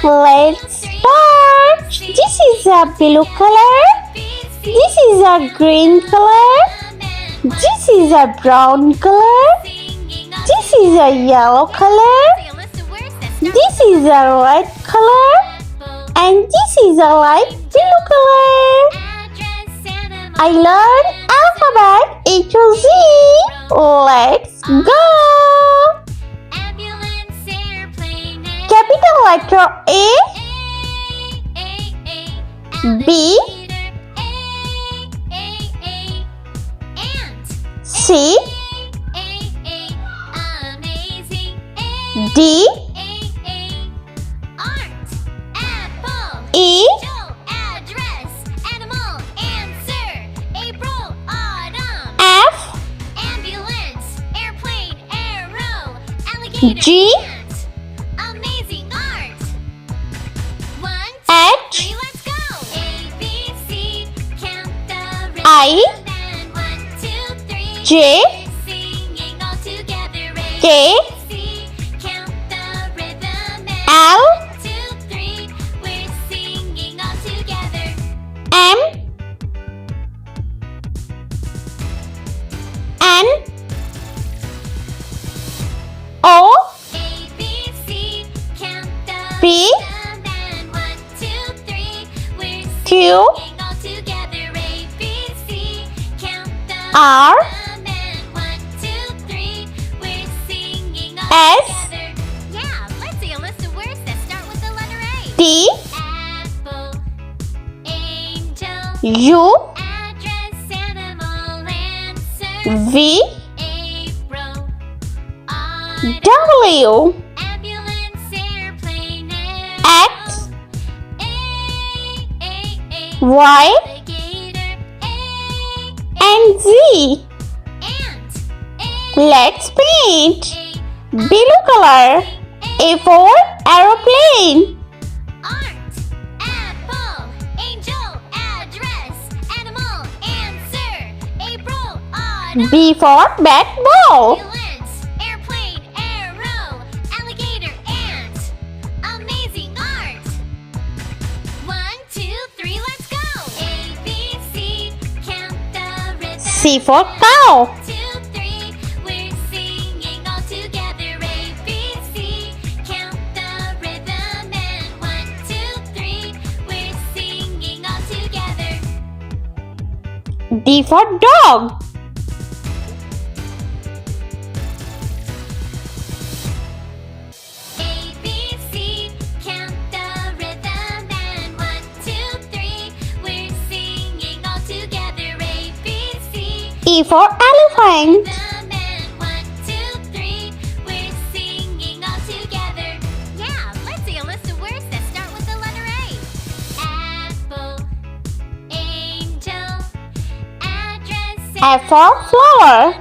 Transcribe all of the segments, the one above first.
Let's start. This is a blue color. This is a green color. This is a brown color. This is a yellow color. This is a red color. And this is a light blue color. I learned alphabet A to Z. Let's go. Capital letter A, B, C, D, E, F, G, H, I, J, K, L, M, N, O, P, Q, R, S, T, U, V, W, X, Y, and Z. Let's paint. Blue color. A for aeroplane. B for bat ball. C for cow. D for dog. E for elephant. F for flower.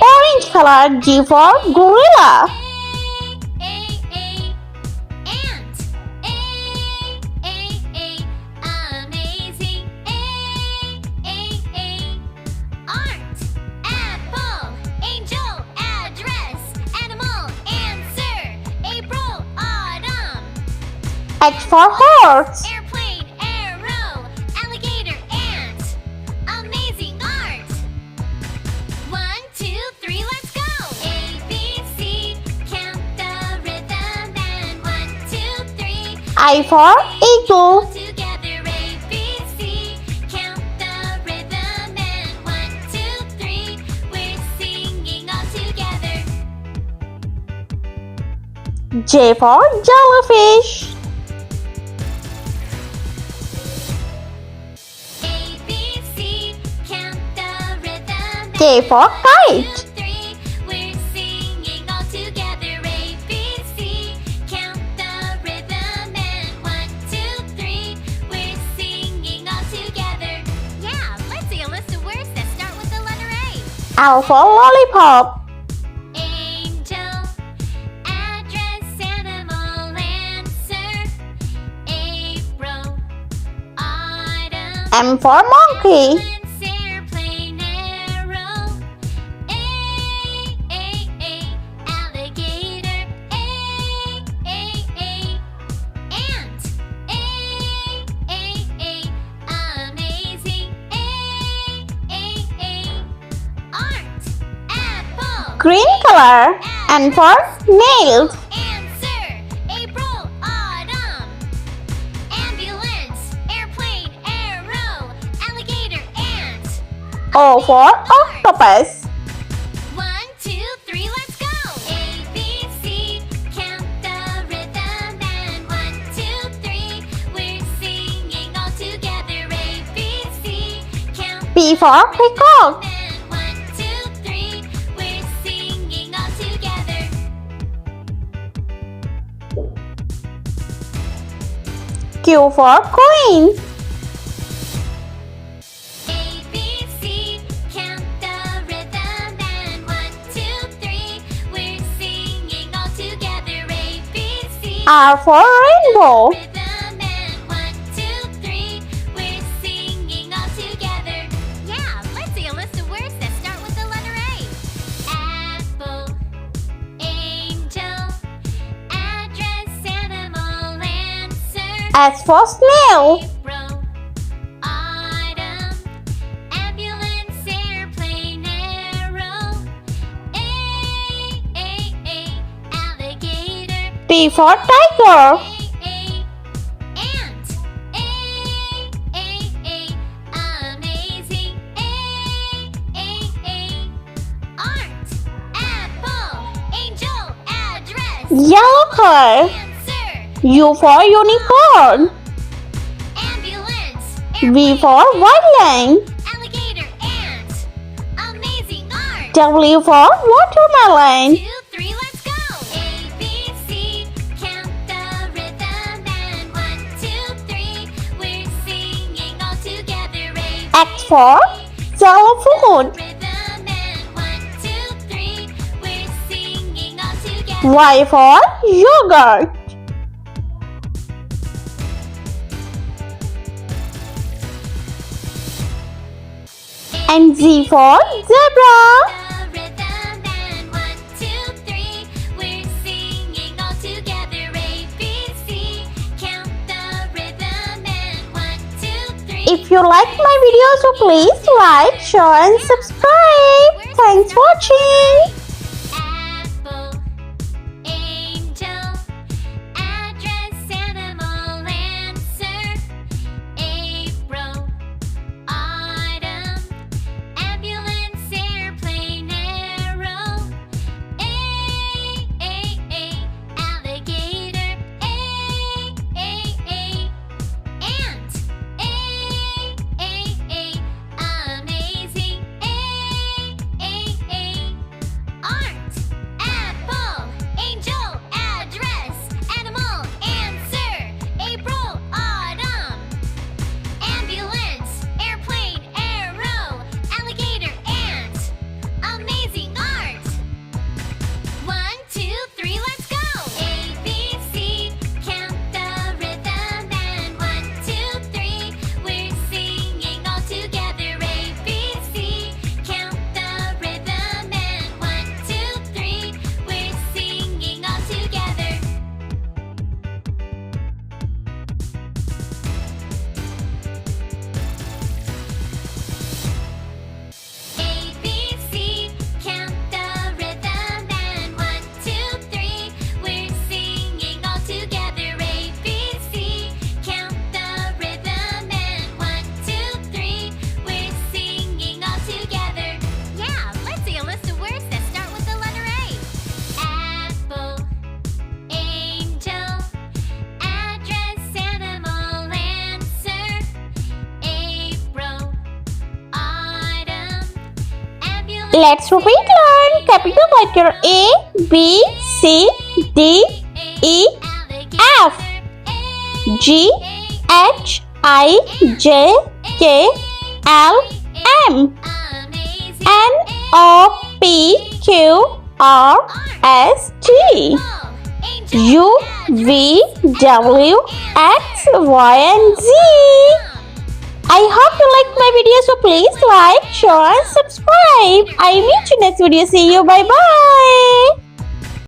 Orange color. G for gorilla. H for horse. Airplane, arrow, alligator, ant. Amazing art. 1, 2, 3, let's go. A, B, C, count the rhythm and 1, 2, 3. I for eagle. Together, A, B, C, count the rhythm and 1, 2, 3. We're singing all together. J for jellyfish. K for kite. We're singing all together. A, B, C. Count the rhythm and 1, 2, 3. We're singing all together. Yeah, let's see a list of words that start with the letter A. L for lollipop. Angel, address, animal, answer. April, autumn. M for monkey. green color. And for nails. Answer. April, autumn. Ambulance, airplane, arrow, alligator, ant. O for octopus. 1, 2, 3, let's go. A, B, C, count the rhythm and 1, 2, 3, we're singing all together. A, B, C, count P for peacock. and 1, 2, 3, we're singing all together. Q for queen. A, B, C, count the rhythm and 1, 2, 3, we're singing all together. A, B, C, R for rainbow. rhythm and 1, 2, 3, we're singing all together. Yeah, let's see a list of words that start with the letter A. Apple, angel, address, animal, answer. S for snail. April, autumn, ambulance, airplane, arrow. A, alligator. T for tiger. Ant. Amazing. Art. Apple. Angel. Address. Yellow color. Answer. U for unicorn. Ambulance. V for violin. Alligator. Ant. Amazing art. W for watermelon. 2, 3, let's go. A, B, C, count the rhythm and 1, 2, 3, we're singing all together. A, X for xylophone. rhythm and 1, 2, 3, we're singing all together. Y for yogurt. And Z for zebra. The rhythm and 1, 2, 3, we're singing all together. A, B, C, count the rhythm and 1, 2, 3. If you like my video, so please like, share and subscribe. Thanks for watching. Apple, angel, address, animal, answer. April, autumn, ambulance, airplane, arrow. Alligator. Ant. Amazing. Art. Apple. Angel. Address. Animal. Answer. April. Autumn. Ambulance. Airplane. Arrow. Alligator. Ant. Amazing art. 1, 2, 3, let's go. A, B, C, count the rhythm and 1, 2, 3, we're singing all together. A, B, C, count the rhythm and 1, 2, 3, we're singing all together. A, B, C, count the rhythm and 1, 2, 3, we're singing all together. A, B, C, count the rhythm and 1, 2, 3, we're singing all together. Yeah, let's see a list of words that start with the letter A. Apple, angel, address, animal, answer. April, autumn, ambulance. Let's repeat learn capital letter A, B, C, D, E, F, G, H, I, J, K, L, M, N, O, P, Q, R, S, T, U, V, W, X, Y, and Z. I hope you liked my video, so please like, share and subscribe. I meet you next video. See you. Bye bye.